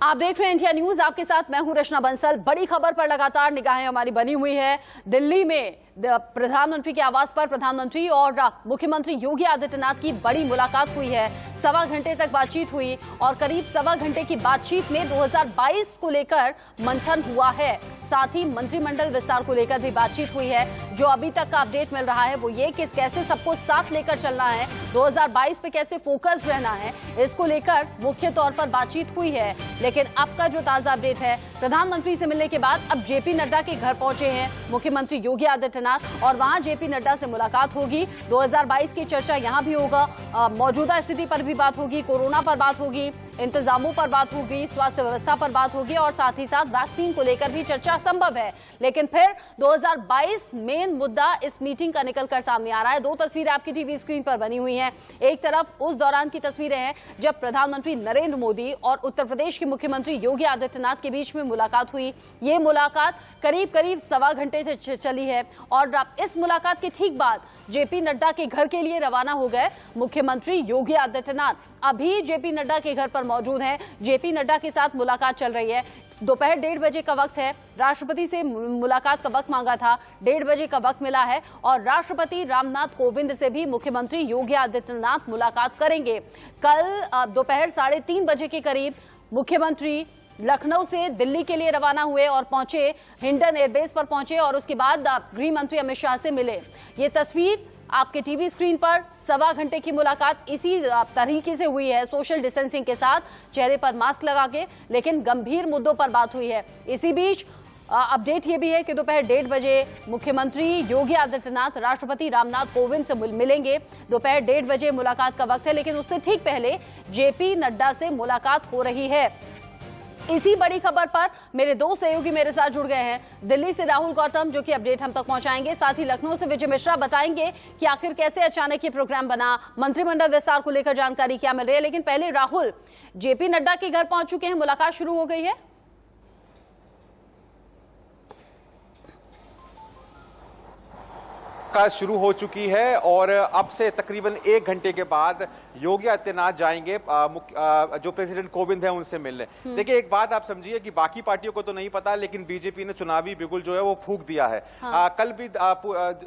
आप देख रहे हैं इंडिया न्यूज, आपके साथ मैं हूं रचना बंसल। बड़ी खबर पर लगातार निगाहें हमारी बनी हुई है। दिल्ली में प्रधानमंत्री के आवास पर प्रधानमंत्री और मुख्यमंत्री योगी आदित्यनाथ की बड़ी मुलाकात हुई है। सवा घंटे तक बातचीत हुई और करीब सवा घंटे की बातचीत में 2022 को लेकर मंथन हुआ है। साथ ही मंत्रिमंडल विस्तार को लेकर भी बातचीत हुई है। जो अभी तक का अपडेट मिल रहा है वो ये कि कैसे सबको साथ लेकर चलना है, 2022 पे कैसे फोकस रहना है, इसको लेकर मुख्य तौर पर बातचीत हुई है। लेकिन अब का जो ताजा अपडेट है, प्रधानमंत्री से मिलने के बाद अब जेपी नड्डा के घर पहुंचे हैं मुख्यमंत्री योगी आदित्यनाथ और वहां जेपी नड्डा से मुलाकात होगी। 2022 की चर्चा यहां भी होगा, मौजूदा स्थिति पर भी बात होगी, कोरोना पर बात होगी, इंतजामों पर बात होगी, स्वास्थ्य व्यवस्था पर बात होगी और साथ ही साथ वैक्सीन को लेकर भी चर्चा संभव है। लेकिन फिर 2022 मेन मुद्दा इस मीटिंग का निकलकर सामने आ रहा है। दो तस्वीरें आपकी टीवी स्क्रीन पर बनी हुई हैं। एक तरफ उस दौरान की तस्वीरें हैं जब प्रधानमंत्री नरेंद्र मोदी और उत्तर प्रदेश के मुख्यमंत्री योगी आदित्यनाथ के बीच में मुलाकात हुई। ये मुलाकात करीब सवा घंटे से चली है और इस मुलाकात के ठीक बाद जेपी नड्डा के घर के लिए रवाना हो गए मुख्यमंत्री योगी आदित्यनाथ। अभी जेपी नड्डा के घर पर मौजूद हैं। जेपी नड्डा के साथ मुलाकात चल रही है। दोपहर 1:30 बजे का वक्त है। राष्ट्रपति से मुलाकात का वक्त मांगा था, 1:30 बजे का वक्त मिला है और राष्ट्रपति रामनाथ कोविंद से भी मुख्यमंत्री योगी आदित्यनाथ मुलाकात करेंगे। कल दोपहर 3:30 बजे के करीब मुख्यमंत्री लखनऊ से दिल्ली के लिए रवाना हुए और पहुंचे, हिंडन एयरबेस पर पहुंचे और उसके बाद गृह मंत्री अमित शाह से मिले। ये तस्वीर आपके टीवी स्क्रीन पर, सवा घंटे की मुलाकात इसी तरीके से हुई है, सोशल डिस्टेंसिंग के साथ, चेहरे पर मास्क लगा के, लेकिन गंभीर मुद्दों पर बात हुई है। इसी बीच अपडेट ये भी है कि दोपहर 1:30 बजे मुख्यमंत्री योगी आदित्यनाथ राष्ट्रपति रामनाथ कोविंद से मिलेंगे। दोपहर 1:30 बजे मुलाकात का वक्त है, लेकिन उससे ठीक पहले जेपी नड्डा से मुलाकात हो रही है। इसी बड़ी खबर पर मेरे दो सहयोगी मेरे साथ जुड़ गए हैं। दिल्ली से राहुल गौतम जो कि अपडेट हम तक पहुंचाएंगे, साथ ही लखनऊ से विजय मिश्रा बताएंगे कि आखिर कैसे अचानक ये प्रोग्राम बना, मंत्रिमंडल विस्तार को लेकर जानकारी क्या मिल रही है। लेकिन पहले राहुल, जेपी नड्डा के घर पहुंच चुके हैं, मुलाकात शुरू हो गई है। शुरू हो चुकी है और अब से तकरीबन 1 घंटे के बाद योगी आदित्यनाथ जाएंगे जो प्रेसिडेंट कोविंद है उनसे मिलने। देखिए, एक बात आप समझिए कि बाकी पार्टियों को तो नहीं पता, लेकिन बीजेपी ने चुनावी बिगुल जो है वो फूंक दिया है। कल भी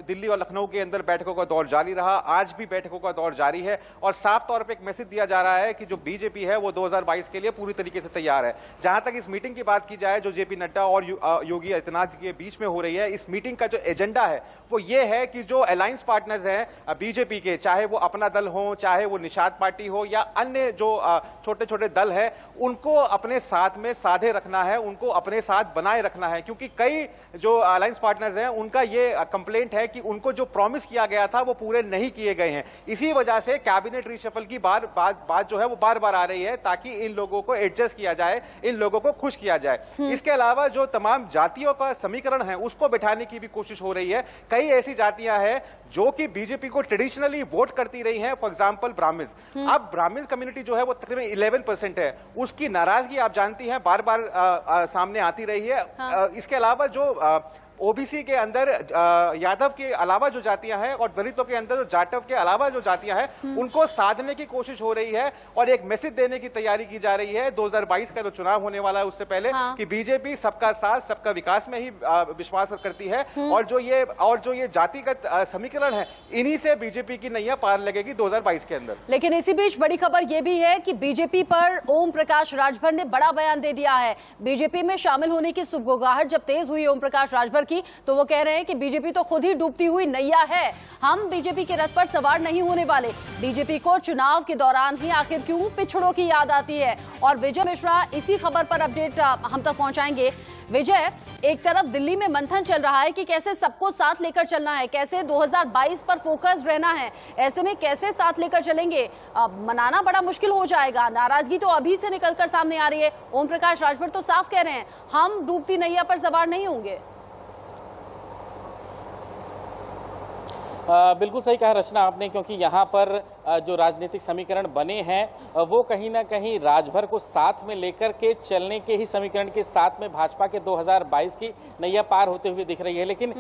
दिल्ली और लखनऊ के अंदर बैठकों का दौर जारी रहा, आज भी बैठकों का दौर जारी है और साफ तौर पर एक मैसेज दिया जा रहा है कि जो बीजेपी है वो 2022 के लिए पूरी तरीके से तैयार है। जहां तक इस मीटिंग की बात की जाए जो जेपी नड्डा और योगी आदित्यनाथ के बीच में हो रही है, इस मीटिंग का जो एजेंडा है वो ये है कि जो अलायंस पार्टनर्स हैं बीजेपी के, चाहे वो अपना दल हो, चाहे वो निषाद पार्टी हो या अन्य जो छोटे छोटे दल हैं, उनको अपने साथ में साधे रखना है, उनको अपने साथ बनाए रखना है। क्योंकि कई जो अलायंस पार्टनर्स हैं उनका ये कंप्लेंट है कि उनको जो प्रॉमिस किया गया था वो पूरे नहीं किए गए हैं। इसी वजह से कैबिनेट रिशफल की बात जो है वो बार बार आ रही है ताकि इन लोगों को एडजस्ट किया जाए, इन लोगों को खुश किया जाए। इसके अलावा जो तमाम जातियों का समीकरण है उसको बैठाने की भी कोशिश हो रही है। कई ऐसी जातियां हैं जो कि बीजेपी को ट्रेडिशनली वोट करती रही हैं, फॉर एग्जांपल ब्राह्मण्स। अब ब्राह्मण्स कम्युनिटी जो है वो तकरीबन 11% है, उसकी नाराजगी आप जानती हैं बार बार सामने आती रही है। इसके अलावा जो ओबीसी के अंदर यादव के अलावा जो जातियां हैं और दलितों के अंदर जो जाटव के अलावा जो जातियां हैं उनको साधने की कोशिश हो रही है और एक मैसेज देने की तैयारी की जा रही है 2022 का जो चुनाव होने वाला है उससे पहले, कि बीजेपी सबका साथ सबका विकास में ही विश्वास करती है और जो ये जातिगत समीकरण है इन्हीं से बीजेपी की नैया पार लगेगी 2022 के अंदर। लेकिन इसी बीच बड़ी खबर यह भी है कि बीजेपी पर ओम प्रकाश राजभर ने बड़ा बयान दे दिया है। बीजेपी में शामिल होने की सुगबुगाहट जब तेज हुई ओम प्रकाश राजभर की, तो वो कह रहे हैं कि बीजेपी तो खुद ही डूबती हुई नैया है, हम बीजेपी के रथ पर सवार नहीं होने वाले। बीजेपी को चुनाव के दौरान ही आखिर क्यों पिछड़ों की याद आती है। और विजय मिश्रा इसी खबर पर अपडेट हम तक पहुंचाएंगे। विजय, एक तरफ दिल्ली में मंथन चल रहा है कि कैसे सबको साथ लेकर चलना है, कैसे 2022 पर फोकस रहना है, ऐसे में कैसे साथ लेकर चलेंगे, मनाना बड़ा मुश्किल हो जाएगा। नाराजगी तो अभी से निकलकर सामने आ रही है। ओम प्रकाश राजभर तो साफ कह रहे हैं हम डूबती नैया पर सवार नहीं होंगे। बिल्कुल सही कहा रचना आपने, क्योंकि यहाँ पर जो राजनीतिक समीकरण बने हैं वो कहीं ना कहीं राजभर को साथ में लेकर के चलने के ही समीकरण के साथ में भाजपा के 2022 की नैया पार होते हुए दिख रही है। लेकिन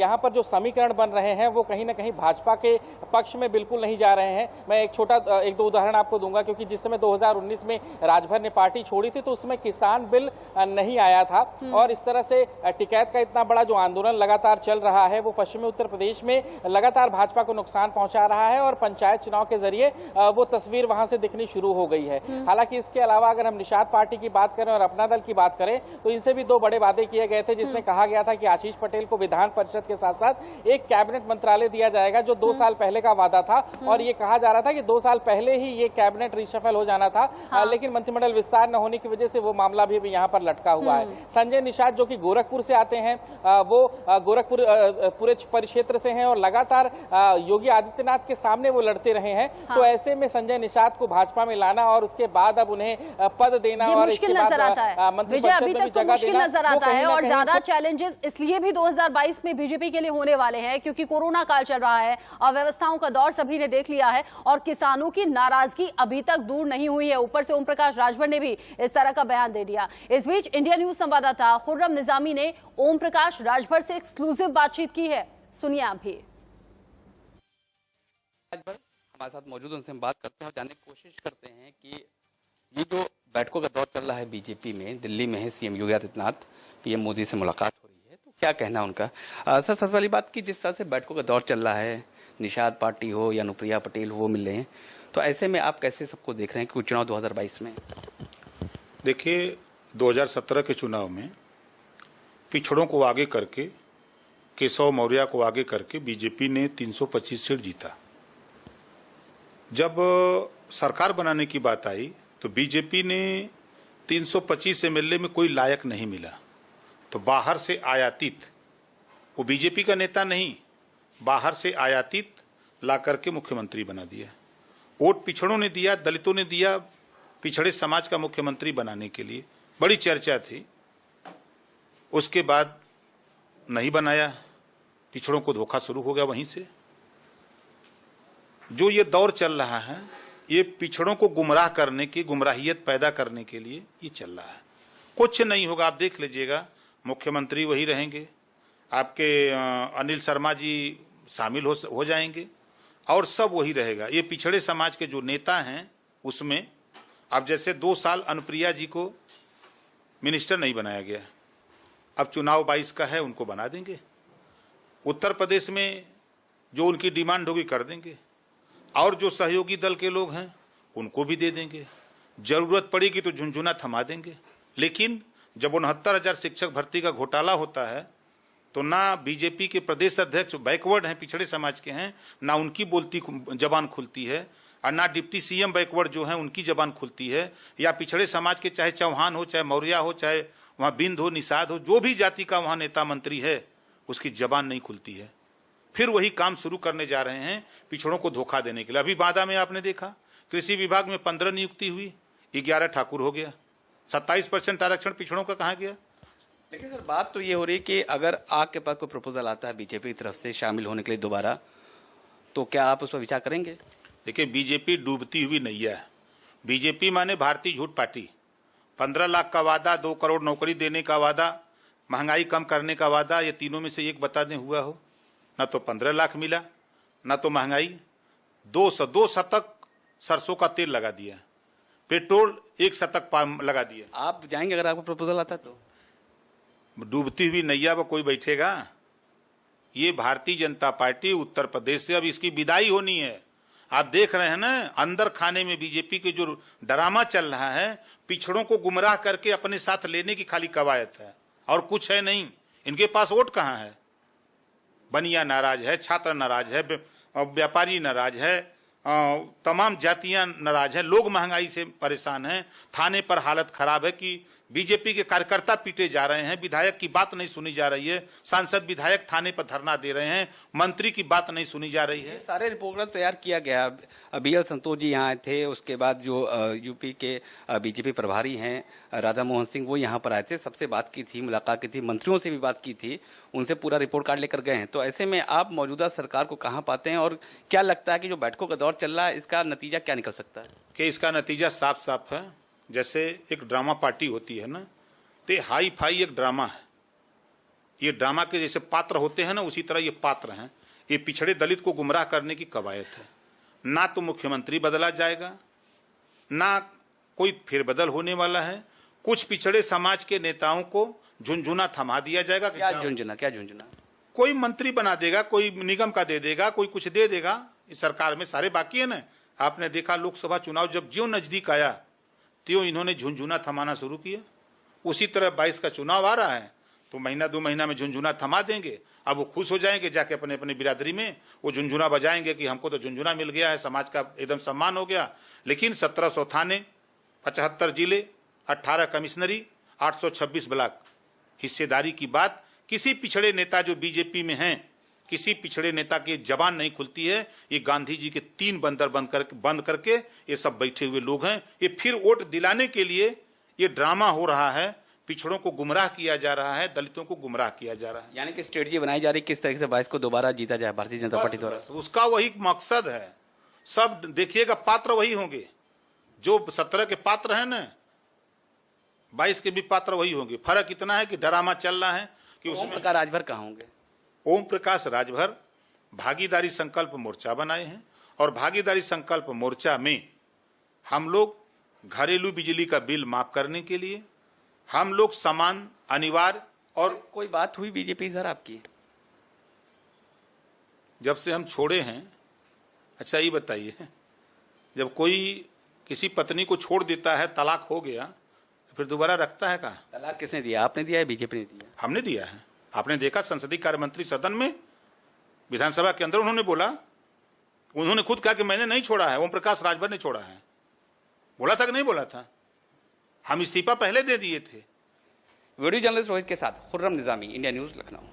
यहाँ पर जो समीकरण बन रहे हैं वो कहीं ना कहीं भाजपा के पक्ष में बिल्कुल नहीं जा रहे हैं। मैं एक दो उदाहरण आपको दूंगा, क्योंकि जिस समय 2019 में राजभर ने पार्टी छोड़ी थी तो उसमें किसान बिल नहीं आया था, और इस तरह से टिकैत का इतना बड़ा जो आंदोलन लगातार चल रहा है वो पश्चिमी उत्तर प्रदेश में लगातार भाजपा को नुकसान पहुंचा रहा है, और पंचायत चुनाव के जरिए वो तस्वीर वहां से दिखनी शुरू हो गई है। हालांकि इसके अलावा अगर हम निषाद पार्टी की बात करें और अपना दल की बात करें तो इनसे भी 2 बड़े वादे किए गए थे, जिसमें कहा गया था कि आशीष पटेल को विधान परिषद के साथ साथ एक कैबिनेट मंत्रालय दिया जाएगा, जो 2 साल पहले का वादा था, और ये कहा जा रहा था कि 2 साल पहले ही ये कैबिनेट रिशफल हो जाना था। लेकिन मंत्रिमंडल विस्तार न होने की वजह से वो मामला भी यहाँ पर लटका हुआ है। संजय निषाद जो कि गोरखपुर से आते हैं, वो गोरखपुर पूरे परिक्षेत्र से हैं और लगातार योगी आदित्यनाथ के सामने वो लड़ते रहे हैं। तो ऐसे में संजय निषाद को भाजपा में लाना और उसके बाद अब उन्हें पद देना और इसके बाद मंत्रिपरिषद में भी जगह देना नजर आता है। और ज्यादा चैलेंजेस इसलिए भी 2022 में बीजेपी के लिए होने वाले हैं क्योंकि कोरोना काल चल रहा है, अव्यवस्थाओं का दौर सभी ने देख लिया है और किसानों की नाराजगी अभी तक दूर नहीं हुई है। ऊपर से ओम प्रकाश राजभर ने भी इस तरह का बयान दे दिया। इस बीच इंडिया न्यूज संवाददाता खुर्रम निजामी ने ओम प्रकाश राजभर से एक्सक्लूसिव बातचीत की है, सुनिए आप भी। हमारे साथ मौजूद, उनसे हम बात करते हैं और जानने की कोशिश करते हैं कि ये जो बैठकों का दौर चल रहा है बीजेपी में, दिल्ली में है सीएम योगी आदित्यनाथ, पीएम मोदी से मुलाकात हो रही है, तो क्या कहना है उनका? सर, सबसे पहली बात कि जिस तरह से बैठकों का दौर चल रहा है, निषाद पार्टी हो या अनुप्रिया पटेल हो, वो मिल रहे हैं, तो ऐसे में आप कैसे सबको देख रहे हैं कि चुनाव 2022 में? देखिए, 2017 के चुनाव में पिछड़ों को आगे करके, केशव मौर्य को आगे करके बीजेपी ने 325 सीट जीता। जब सरकार बनाने की बात आई तो बीजेपी ने 325 एमएलए में कोई लायक नहीं मिला, तो बाहर से आयातित, वो बीजेपी का नेता नहीं, बाहर से आयातित ला करके मुख्यमंत्री बना दिया। वोट पिछड़ों ने दिया, दलितों ने दिया, पिछड़े समाज का मुख्यमंत्री बनाने के लिए बड़ी चर्चा थी। उसके बाद नहीं बनाया, पिछड़ों को धोखा शुरू हो गया वहीं से। जो ये दौर चल रहा है, ये पिछड़ों को गुमराह करने की, गुमराहियत पैदा करने के लिए ये चल रहा है। कुछ नहीं होगा, आप देख लीजिएगा, मुख्यमंत्री वही रहेंगे, आपके अनिल शर्मा जी शामिल हो जाएंगे और सब वही रहेगा। ये पिछड़े समाज के जो नेता हैं उसमें अब जैसे 2 साल अनुप्रिया जी को मिनिस्टर नहीं बनाया गया, अब चुनाव 22 का है, उनको बना देंगे। उत्तर प्रदेश में जो उनकी डिमांड होगी कर देंगे, और जो सहयोगी दल के लोग हैं उनको भी दे देंगे। जरूरत पड़ेगी तो झुनझुना थमा देंगे। लेकिन जब 69,000 शिक्षक भर्ती का घोटाला होता है तो ना बीजेपी के प्रदेश अध्यक्ष बैकवर्ड हैं, पिछड़े समाज के हैं, ना उनकी बोलती जबान खुलती है, और ना डिप्टी सीएम बैकवर्ड जो हैं उनकी जबान खुलती है, या पिछड़े समाज के चाहे चौहान हो, चाहे मौर्य हो, चाहे वहाँ बिंद हो, निषाद हो, जो भी जाति का वहाँ नेता मंत्री है उसकी जबान नहीं खुलती है। फिर वही काम शुरू करने जा रहे हैं पिछड़ों को धोखा देने के लिए। अभी बांदा में आपने देखा, कृषि विभाग में 15 नियुक्ति हुई, 11 ठाकुर हो गया, 27% आरक्षण पिछड़ों का कहाँ गया? लेकिन सर, बात तो ये हो रही है कि अगर आपके पास कोई प्रपोजल आता है बीजेपी की तरफ से शामिल होने के लिए दोबारा, तो क्या आप उस पर विचार करेंगे? देखिए, बीजेपी डूबती हुई नैया है। बीजेपी माने भारतीय झूठ पार्टी। 15 लाख का वादा, 2 करोड़ नौकरी देने का वादा, महंगाई कम करने का वादा, ये तीनों में से एक बता दें हुआ हो? ना तो 15 लाख मिला, ना तो महंगाई। 2 शतक सरसों का तेल लगा दिया, पेट्रोल 1 शतक लगा दिया। आप जाएंगे अगर आपको प्रपोजल आता है तो? डूबती हुई नैया पर कोई बैठेगा? ये भारतीय जनता पार्टी उत्तर प्रदेश से अब इसकी विदाई होनी है। आप देख रहे हैं ना, अंदर खाने में बीजेपी के जो ड्रामा चल रहा है, पिछड़ों को गुमराह करके अपने साथ लेने की खाली कवायद है और कुछ है नहीं। इनके पास वोट कहाँ है? बनिया नाराज है, छात्र नाराज है, व्यापारी नाराज है, तमाम जातियां नाराज हैं, लोग महंगाई से परेशान हैं, थाने पर हालत खराब है कि बीजेपी के कार्यकर्ता पीटे जा रहे हैं, विधायक की बात नहीं सुनी जा रही है, सांसद विधायक थाने पर धरना दे रहे हैं, मंत्री की बात नहीं सुनी जा रही है। सारे रिपोर्ट तैयार किया गया। BL संतोष जी यहाँ थे, उसके बाद जो यूपी के बीजेपी प्रभारी हैं राधा मोहन सिंह, वो यहाँ पर आए थे, सबसे बात की थी, मुलाकात की थी, मंत्रियों से भी बात की थी, उनसे पूरा रिपोर्ट कार्ड लेकर गए हैं। तो ऐसे में आप मौजूदा सरकार को कहाँ पाते हैं और क्या लगता है कि जो बैठकों का दौर चल रहा है इसका नतीजा क्या निकल सकता है? कि इसका नतीजा साफ साफ है। जैसे एक ड्रामा पार्टी होती है ना, तो हाई फाई एक ड्रामा है। ये ड्रामा के जैसे पात्र होते हैं ना, उसी तरह ये पात्र हैं। ये पिछड़े दलित को गुमराह करने की कवायद है। ना तो मुख्यमंत्री बदला जाएगा, ना कोई फेरबदल होने वाला है। कुछ पिछड़े समाज के नेताओं को झुंझुना थमा दिया जाएगा। क्या झुंझुना? कोई मंत्री बना देगा, कोई निगम का दे देगा, कोई कुछ दे देगा। इस सरकार में सारे बाकी है ना। आपने देखा लोकसभा चुनाव जब ज्यों नजदीक आया त्यों इन्होंने झुंझुना थमाना शुरू किया। उसी तरह 22 का चुनाव आ रहा है तो महीना 2 महीना में झुंझुना थमा देंगे। अब वो खुश हो जाएंगे, जाके अपने अपने बिरादरी में वो झुंझुना बजाएंगे कि हमको तो झुंझुना मिल गया है, समाज का एकदम सम्मान हो गया। लेकिन 1700 थाने, 75 जिले, 18 कमिश्नरी, 826 ब्लॉक, हिस्सेदारी की बात किसी पिछड़े नेता जो बीजेपी में हैं, किसी पिछड़े नेता की जबान नहीं खुलती है। ये गांधी जी के 3 बंदर बंद करके ये सब बैठे हुए लोग हैं। ये फिर वोट दिलाने के लिए ये ड्रामा हो रहा है। पिछड़ों को गुमराह किया जा रहा है, दलितों को गुमराह किया जा रहा है। यानी कि स्ट्रेटजी बनाई जा रही किस तरह से 22 को दोबारा जीता जाए भारतीय जनता पार्टी द्वारा। उसका वही मकसद है। सब देखिएगा, पात्र वही होंगे जो 17 के पात्र हैं ना, 22 के भी पात्र वही होंगे। फर्क इतना है कि ड्रामा चल रहा है कि उसमें प्रकाश राजभर कहाँ होंगे? ओम प्रकाश राजभर भागीदारी संकल्प मोर्चा बनाए हैं और भागीदारी संकल्प मोर्चा में हम लोग घरेलू बिजली का बिल माफ करने के लिए, हम लोग समान अनिवार्य। और कोई बात हुई बीजेपी सर आपकी जब से हम छोड़े हैं? अच्छा ये बताइए, जब कोई किसी पत्नी को छोड़ देता है, तलाक हो गया, तो फिर दोबारा रखता है कहाँ? तलाक किसने दिया? आपने दिया है, बीजेपी ने दिया? हमने दिया है। आपने देखा संसदीय कार्य मंत्री सदन में, विधानसभा के अंदर उन्होंने बोला, उन्होंने खुद कहा कि मैंने नहीं छोड़ा है, ओम प्रकाश राजभर ने छोड़ा है। बोला था कि नहीं बोला था? हम इस्तीफा पहले दे दिए थे। वीडियो जर्नलिस्ट रोहित के साथ खुर्रम निजामी, इंडिया न्यूज, लखनऊ।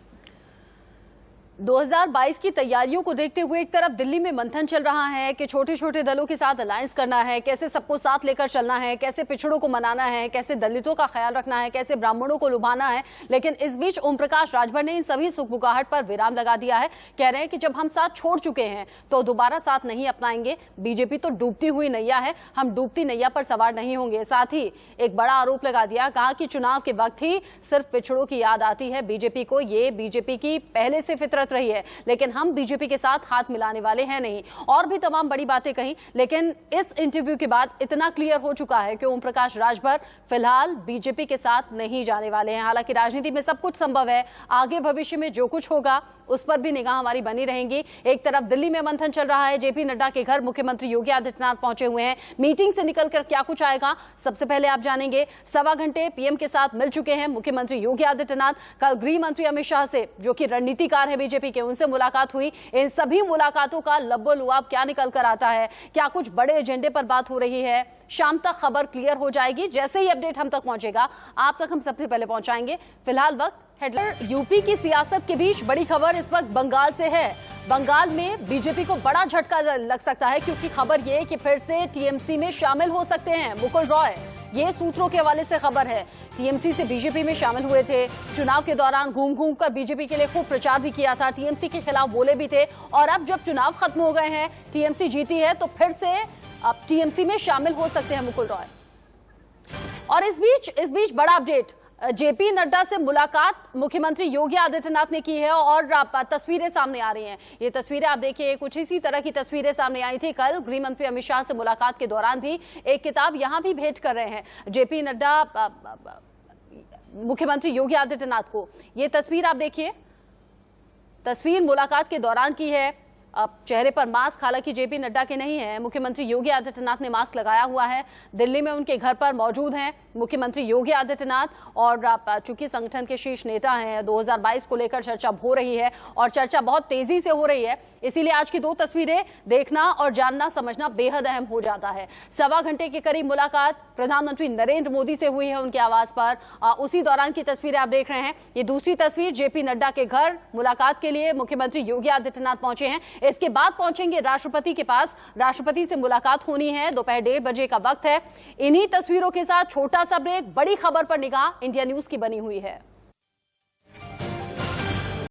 2022 की तैयारियों को देखते हुए एक तरफ दिल्ली में मंथन चल रहा है कि छोटे छोटे दलों के साथ अलायंस करना है, कैसे सबको साथ लेकर चलना है, कैसे पिछड़ों को मनाना है, कैसे दलितों का ख्याल रखना है, कैसे ब्राह्मणों को लुभाना है। लेकिन इस बीच ओम प्रकाश राजभर ने इन सभी सुखबुगाहट पर विराम लगा दिया है। कह रहे हैं कि जब हम साथ छोड़ चुके हैं तो दोबारा साथ नहीं अपनाएंगे। बीजेपी तो डूबती हुई नैया है, हम डूबती नैया पर सवार नहीं होंगे। साथ ही एक बड़ा आरोप लगा दिया, कहा कि चुनाव के वक्त ही सिर्फ पिछड़ों की याद आती है बीजेपी को। ये बीजेपी की पहले से फितरत रही है, लेकिन हम बीजेपी के साथ हाथ मिलाने वाले हैं नहीं। और भी तमाम बड़ी बातें कही, लेकिन इस इंटरव्यू के बाद इतना क्लियर हो चुका है कि ओम प्रकाश राजभर फिलहाल बीजेपी के साथ नहीं जाने वाले हैं। हालांकि राजनीति में सब कुछ संभव है, आगे भविष्य में जो कुछ होगा उस पर भी निगाह हमारी बनी रहेंगी। एक तरफ दिल्ली में मंथन चल रहा है, जेपी नड्डा के घर मुख्यमंत्री योगी आदित्यनाथ पहुंचे हुए हैं। मीटिंग से निकलकर क्या कुछ आएगा सबसे पहले आप जानेंगे। 1.25 घंटे पीएम के साथ मिल चुके हैं मुख्यमंत्री योगी आदित्यनाथ। कल गृह मंत्री अमित शाह से, जो कि रणनीतिकार है बीजेपी के, उनसे मुलाकात हुई। इन सभी मुलाकातों का लब्बो-लुआब क्या निकल कर आता है, क्या कुछ बड़े एजेंडे पर बात हो रही है, शाम तक खबर क्लियर हो जाएगी। जैसे ही अपडेट हम तक पहुंचेगा आप तक हम सबसे पहले पहुंचाएंगे। फिलहाल वक्त हेडलाइन। यूपी की सियासत के बीच बड़ी खबर इस वक्त बंगाल से है। बंगाल में बीजेपी को बड़ा झटका लग सकता है, क्योंकि खबर यह कि फिर से टीएमसी में शामिल हो सकते हैं मुकुल रॉय। ये सूत्रों के हवाले से खबर है। टीएमसी से बीजेपी में शामिल हुए थे, चुनाव के दौरान घूम घूम कर बीजेपी के लिए खूब प्रचार भी किया था, टीएमसी के खिलाफ बोले भी थे। और अब जब चुनाव खत्म हो गए हैं, टीएमसी जीती है, तो फिर से अब टीएमसी में शामिल हो सकते हैं मुकुल रॉय। और इस बीच बड़ा अपडेट, जेपी नड्डा से मुलाकात मुख्यमंत्री योगी आदित्यनाथ ने की है और तस्वीरें सामने आ रही हैं। ये तस्वीरें आप देखिए, कुछ इसी तरह की तस्वीरें सामने आई थी। कल गृह मंत्री अमित शाह से मुलाकात के दौरान भी एक किताब यहां भी भेंट कर रहे हैं जेपी नड्डा मुख्यमंत्री योगी आदित्यनाथ को। ये तस्वीर आप देखिए, तस्वीर मुलाकात के दौरान की है। अब चेहरे पर मास्क हालांकि जेपी नड्डा के नहीं है, मुख्यमंत्री योगी आदित्यनाथ ने मास्क लगाया हुआ है। दिल्ली में उनके घर पर मौजूद हैं मुख्यमंत्री योगी आदित्यनाथ, और चूंकि संगठन के शीर्ष नेता हैं, 2022 को लेकर चर्चा हो रही है और चर्चा बहुत तेजी से हो रही है, इसीलिए आज की 2 तस्वीरें देखना और जानना समझना बेहद अहम हो जाता है। 1.25 घंटे के करीब मुलाकात प्रधानमंत्री नरेंद्र मोदी से हुई है उनके आवास पर, उसी दौरान की तस्वीरें आप देख रहे हैं। ये दूसरी तस्वीर जेपी नड्डा के घर मुलाकात के लिए मुख्यमंत्री योगी आदित्यनाथ पहुंचे हैं। इसके बाद पहुंचेंगे राष्ट्रपति के पास, राष्ट्रपति से मुलाकात होनी है, दोपहर 1:30 बजे का वक्त है। इन्हीं तस्वीरों के साथ छोटा सा ब्रेक, बड़ी खबर पर निगाह इंडिया न्यूज की बनी हुई है।